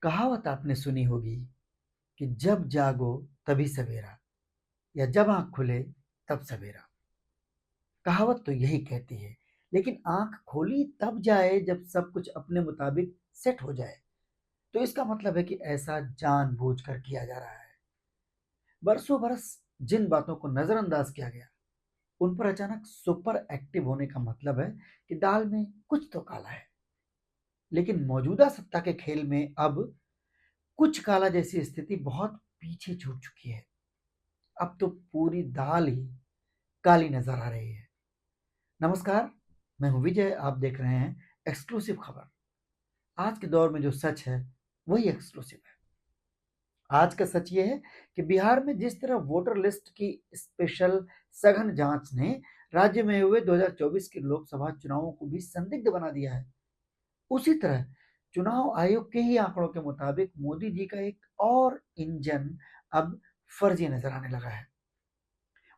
कहावत आपने सुनी होगी कि जब जागो तभी सवेरा या जब आंख खुले तब सवेरा। कहावत तो यही कहती है, लेकिन आंख खोली तब जाए जब सब कुछ अपने मुताबिक सेट हो जाए। तो इसका मतलब है कि ऐसा जानबूझकर किया जा रहा है। बरसों बरस जिन बातों को नजरअंदाज किया गया, उन पर अचानक सुपर एक्टिव होने का मतलब है कि दाल में कुछ तो काला है। लेकिन मौजूदा सत्ता के खेल में अब कुछ काला जैसी स्थिति बहुत पीछे छूट चुकी है। अब तो पूरी दाल ही काली नजर आ रही है। नमस्कार, मैं हूं विजय। आप देख रहे हैं एक्सक्लूसिव खबर। आज के दौर में जो सच है वही एक्सक्लूसिव है। आज का सच ये है कि बिहार में जिस तरह वोटर लिस्ट की स्पेशल सघन जांच ने राज्य में हुए 2024 के लोकसभा चुनावों को भी संदिग्ध बना दिया है, उसी तरह चुनाव आयोग के ही आंकड़ों के मुताबिक मोदी जी का एक और इंजन अब फर्जी नजर आने लगा है।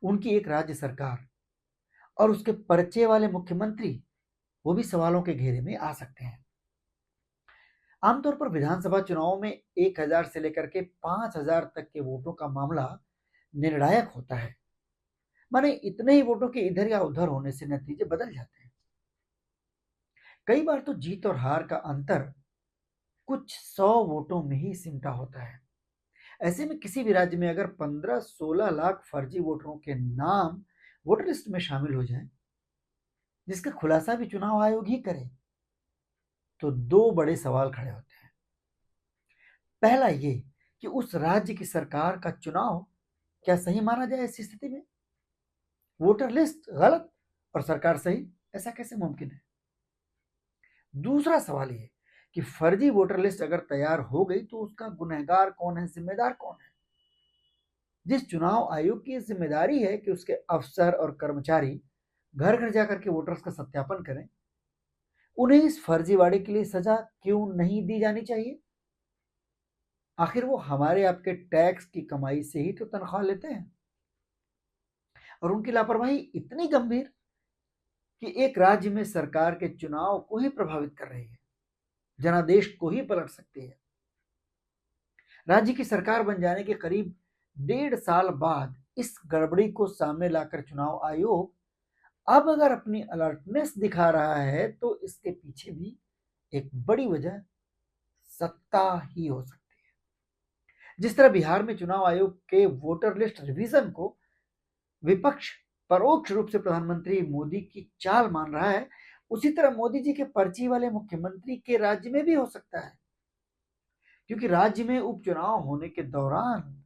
उनकी एक राज्य सरकार और उसके पर्चे वाले मुख्यमंत्री वो भी सवालों के घेरे में आ सकते हैं। आमतौर पर विधानसभा चुनावों में 1000 से लेकर के 5000 तक के वोटों का मामला निर्णायक होता है। माने इतने ही वोटों के इधर या उधर होने से नतीजे बदल जाते हैं। कई बार तो जीत और हार का अंतर कुछ 100 वोटों में ही सिमटा होता है। ऐसे में किसी भी राज्य में अगर 15-16 लाख फर्जी वोटरों के नाम वोटर लिस्ट में शामिल हो जाएं, जिसका खुलासा भी चुनाव आयोग ही करे, तो दो बड़े सवाल खड़े होते हैं। पहला ये कि उस राज्य की सरकार का चुनाव क्या सही माना जाए। ऐसी स्थिति में वोटर लिस्ट गलत और सरकार सही, ऐसा कैसे मुमकिन है। दूसरा सवाल ये कि फर्जी वोटर लिस्ट अगर तैयार हो गई तो उसका गुनहगार कौन है, जिम्मेदार कौन है। जिस चुनाव आयोग की जिम्मेदारी है कि उसके अफसर और कर्मचारी घर घर जाकर के वोटर्स का सत्यापन करें, उन्हें इस फर्जीवाड़े के लिए सजा क्यों नहीं दी जानी चाहिए। आखिर वो हमारे आपके टैक्स की कमाई से ही तो तनख्वाह लेते हैं। और उनकी लापरवाही इतनी गंभीर कि एक राज्य में सरकार के चुनाव को ही प्रभावित कर रही है, जनादेश को ही पलट सकती है। राज्य की सरकार बन जाने के करीब 1.5 साल बाद इस गड़बड़ी को सामने लाकर चुनाव आयोग अब अगर अपनी अलर्टनेस दिखा रहा है, तो इसके पीछे भी एक बड़ी वजह सत्ता ही हो सकती है। जिस तरह बिहार में चुनाव आयोग के वोटर लिस्ट रिवीजन को विपक्ष परोक्ष रूप से प्रधानमंत्री मोदी की चाल मान रहा है, उसी तरह मोदी जी के पर्ची वाले मुख्यमंत्री के राज्य में भी हो सकता है। क्योंकि राज्य में उपचुनाव होने के दौरान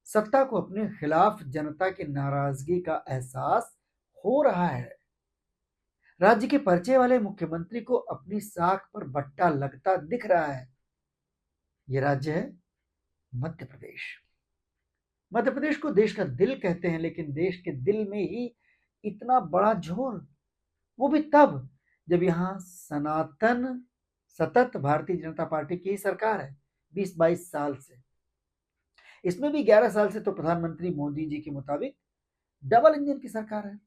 सत्ता को अपने खिलाफ जनता की नाराजगी का एहसास हो रहा है। राज्य के पर्चे वाले मुख्यमंत्री को अपनी साख पर बट्टा लगता दिख रहा है। यह राज्य है मध्य प्रदेश। मध्य प्रदेश को देश का दिल कहते हैं, लेकिन देश के दिल में ही इतना बड़ा झोल, वो भी तब जब यहां सनातन सतत भारतीय जनता पार्टी की ही सरकार है 20-22 साल से। इसमें भी 11 साल से तो प्रधानमंत्री मोदी जी के मुताबिक डबल इंजन की सरकार है।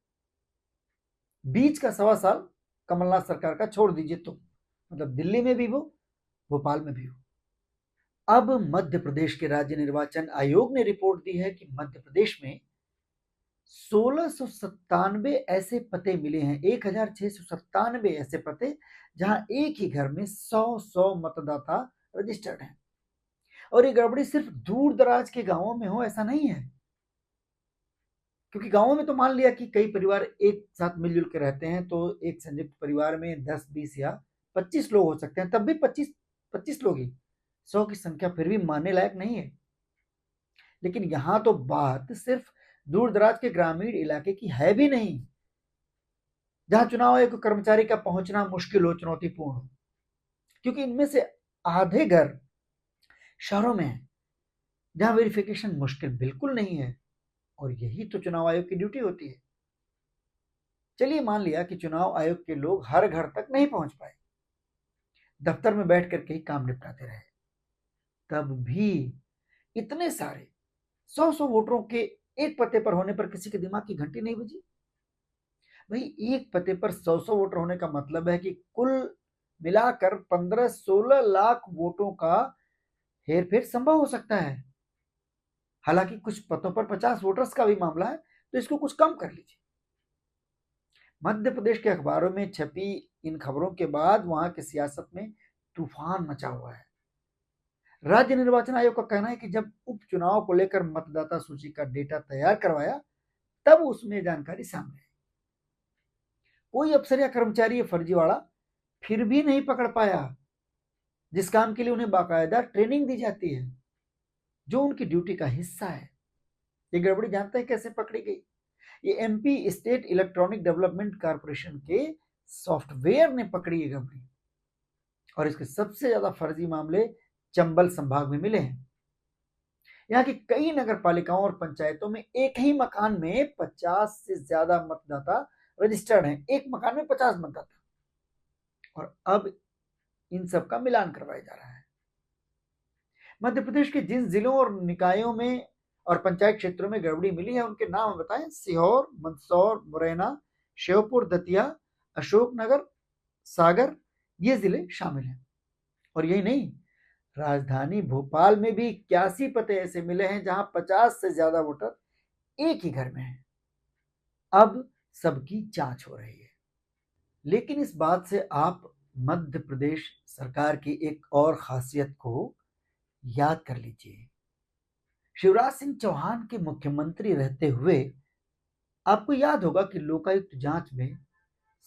बीच का 1.25 साल कमलनाथ सरकार का छोड़ दीजिए तो मतलब दिल्ली में भी वो, भोपाल में भी हो। अब मध्य प्रदेश के राज्य निर्वाचन आयोग ने रिपोर्ट दी है कि मध्य प्रदेश में 1697 ऐसे पते मिले हैं, 1697 ऐसे पते जहां एक ही घर में 100 मतदाता रजिस्टर्ड हैं। और ये गड़बड़ी सिर्फ दूर दराज के गांवों में हो ऐसा नहीं है, क्योंकि गांवों में तो मान लिया कि कई परिवार एक साथ मिलजुल के रहते हैं, तो एक संयुक्त परिवार में 10-20 या 25 लोग हो सकते हैं, तब भी 25 लोग ही, 100 की संख्या फिर भी मानने लायक नहीं है। लेकिन यहां तो बात सिर्फ दूर दराज के ग्रामीण इलाके की है भी नहीं, जहां चुनाव आयोग कर्मचारी का पहुंचना मुश्किल हो, चुनौतीपूर्ण हो, क्योंकि इनमें से आधे घर शहरों में है जहां वेरिफिकेशन मुश्किल बिल्कुल नहीं है। और यही तो चुनाव आयोग की ड्यूटी होती है। चलिए मान लिया कि चुनाव आयोग के लोग हर घर तक नहीं पहुंच पाए, दफ्तर में बैठ करके ही काम निपटाते रहे, तब भी इतने सारे 100 वोटरों के एक पते पर होने पर किसी के दिमाग की घंटी नहीं बजी। भाई एक पते पर 100 वोटर होने का मतलब है कि कुल मिलाकर 15-16 लाख वोटों का हेर फेर संभव हो सकता है। हालांकि कुछ पदों पर 50 वोटर्स का भी मामला है, तो इसको कुछ कम कर लीजिए। मध्य प्रदेश के अखबारों में छपी इन खबरों के बाद वहां की सियासत में तूफान मचा हुआ है। राज्य निर्वाचन आयोग का कहना है कि जब उपचुनाव को लेकर मतदाता सूची का डेटा तैयार करवाया, तब उसमें जानकारी सामने आई। कोई अफसर या कर्मचारी ये फर्जीवाड़ा फिर भी नहीं पकड़ पाया, जिस काम के लिए उन्हें बाकायदा ट्रेनिंग दी जाती है, जो उनकी ड्यूटी का हिस्सा है। ये गड़बड़ी जानते हैं कैसे पकड़ी गई? ये MP state electronic development corporation के सॉफ्टवेयर ने पकड़ी ये गड़बड़ी। और इसके सबसे ज्यादा फर्जी मामले चंबल संभाग में मिले हैं। यहाँ की कई नगर पालिकाओं और पंचायतों में एक ही मकान में 50 से ज्यादा मतदाता रजिस्टर्ड हैं। एक मकान में 50 मतदाता, और अब इन सब का मिलान करवाया जा रहा है। मध्य प्रदेश के जिन जिलों और निकायों में और पंचायत क्षेत्रों में गड़बड़ी मिली है, उनके नाम बताएं। सीहोर, मंदसौर, मुरैना, श्योपुर, दतिया, अशोकनगर, सागर, ये जिले शामिल हैं। और यही नहीं, राजधानी भोपाल में भी 81 पते ऐसे मिले हैं जहां 50 से ज्यादा वोटर एक ही घर में हैं। अब सबकी जांच हो रही है। लेकिन इस बात से आप मध्य प्रदेश सरकार की एक और खासियत को याद कर लीजिए। शिवराज सिंह चौहान के मुख्यमंत्री रहते हुए आपको याद होगा कि लोकायुक्त जांच में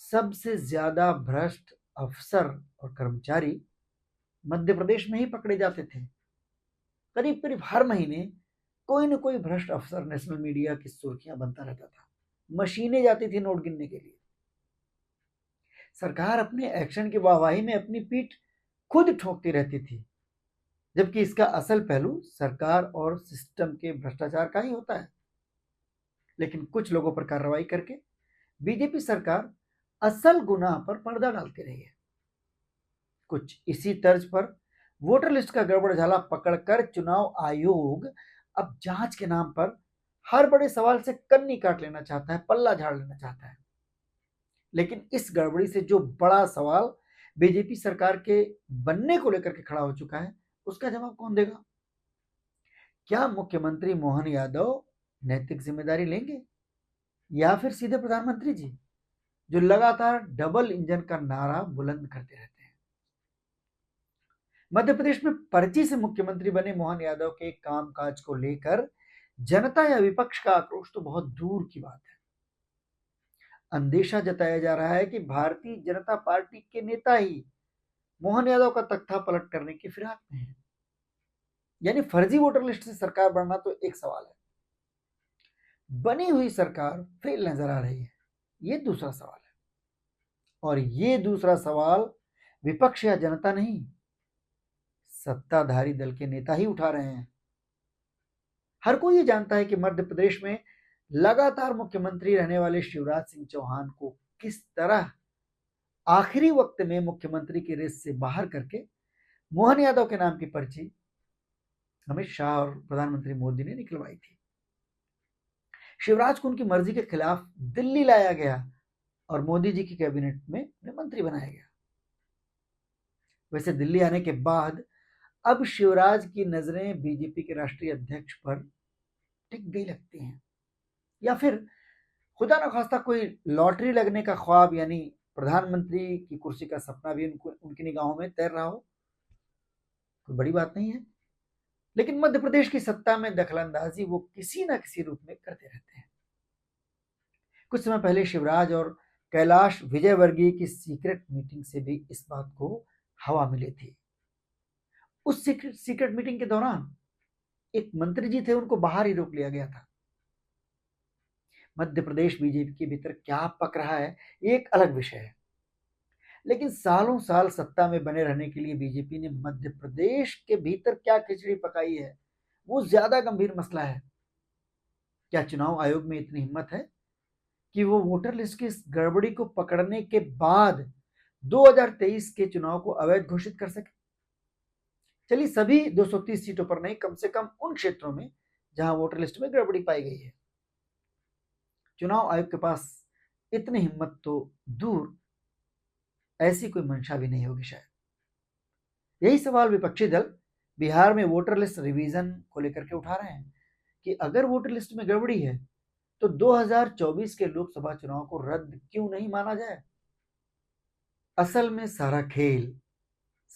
सबसे ज्यादा भ्रष्ट अफसर और कर्मचारी मध्य प्रदेश में ही पकड़े जाते थे। करीब करीब हर महीने कोई न कोई भ्रष्ट अफसर नेशनल मीडिया की सुर्खियां बनता रहता था। मशीनें जाती थी नोट गिनने के लिए। सरकार अपने एक्शन की वाहवाही में अपनी पीठ खुद ठोकती रहती थी, जबकि इसका असल पहलू सरकार और सिस्टम के भ्रष्टाचार का ही होता है। लेकिन कुछ लोगों पर कार्रवाई करके बीजेपी सरकार असल गुनाह पर पर्दा डालती रही है। कुछ इसी तर्ज पर वोटर लिस्ट का गड़बड़झाला पकड़कर चुनाव आयोग अब जांच के नाम पर हर बड़े सवाल से कन्नी काट लेना चाहता है, पल्ला झाड़ लेना चाहता है। लेकिन इस गड़बड़ी से जो बड़ा सवाल बीजेपी सरकार के बनने को लेकर के खड़ा हो चुका है, उसका जवाब कौन देगा? क्या मुख्यमंत्री मोहन यादव नैतिक जिम्मेदारी लेंगे, या फिर सीधे प्रधानमंत्री जी, जो लगातार डबल इंजन का नारा बुलंद करते रहते हैं? मध्य प्रदेश में पर्ची से मुख्यमंत्री बने मोहन यादव के कामकाज को लेकर जनता या विपक्ष का आक्रोश तो बहुत दूर की बात है। अंदेशा जताया जा रहा है कि भारतीय जनता पार्टी के नेता ही मोहन यादव का तख्ता पलट करने की फिराक में है। यानी फर्जी वोटर लिस्ट से सरकार बनना तो एक सवाल है, बनी हुई सरकार फेल नजर आ रही है, ये दूसरा सवाल है। और ये दूसरा सवाल विपक्ष या जनता नहीं, सत्ताधारी दल के नेता ही उठा रहे हैं। हर कोई ये जानता है कि मध्य प्रदेश में लगातार मुख्यमंत्री रहने वाले शिवराज सिंह चौहान को किस तरह आखिरी वक्त में मुख्यमंत्री की रेस से बाहर करके मोहन यादव के नाम की पर्ची अमित शाह और प्रधानमंत्री मोदी ने निकलवाई थी। शिवराज को उनकी मर्जी के खिलाफ दिल्ली लाया गया और मोदी जी की कैबिनेट में उन्हें मंत्री बनाया गया। वैसे दिल्ली आने के बाद अब शिवराज की नजरें बीजेपी के राष्ट्रीय अध्यक्ष पर टिक गई लगती हैं, या फिर खुदा न खास्ता कोई लॉटरी लगने का ख्वाब यानी प्रधानमंत्री की कुर्सी का सपना भी उनकी निगाहों में तैर रहा हो। कोई बड़ी बात नहीं है, लेकिन मध्य प्रदेश की सत्ता में दखलंदाजी वो किसी न किसी रूप में करते रहते हैं। कुछ समय पहले शिवराज और कैलाश विजयवर्गीय की सीक्रेट मीटिंग से भी इस बात को हवा मिली थी। उस सीक्रेट मीटिंग के दौरान एक मंत्री जी थे, उनको बाहर ही रोक लिया गया था। मध्य प्रदेश बीजेपी के भीतर क्या पक रहा है, ये एक अलग विषय है। लेकिन सालों साल सत्ता में बने रहने के लिए बीजेपी ने मध्य प्रदेश के भीतर क्या खिचड़ी पकाई है, वो ज्यादा गंभीर मसला है। क्या चुनाव आयोग में इतनी हिम्मत है कि वो वोटर लिस्ट की इस गड़बड़ी को पकड़ने के बाद 2023 के चुनाव को अवैध घोषित कर सके? चलिए, सभी 230 सीटों पर नहीं, कम से कम उन क्षेत्रों में जहां वोटर लिस्ट में गड़बड़ी पाई गई है। चुनाव आयोग के पास इतनी हिम्मत तो दूर, ऐसी कोई मंशा भी नहीं होगी शायद। यही सवाल विपक्षी दल बिहार में वोटर लिस्ट रिवीजन को लेकर के उठा रहे हैं कि अगर वोटर लिस्ट में गड़बड़ी है तो 2024 के लोकसभा चुनाव को रद्द क्यों नहीं माना जाए। असल में सारा खेल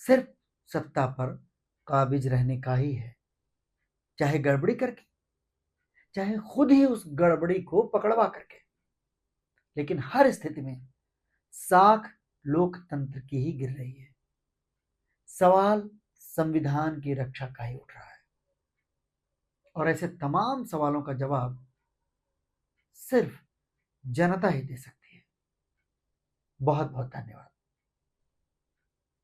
सिर्फ सत्ता पर काबिज रहने का ही है, चाहे गड़बड़ी करके, चाहे खुद ही उस गड़बड़ी को पकड़वा करके, लेकिन हर स्थिति में साख लोकतंत्र की ही गिर रही है। सवाल संविधान की रक्षा का ही उठ रहा है और ऐसे तमाम सवालों का जवाब सिर्फ जनता ही दे सकती है। बहुत बहुत धन्यवाद।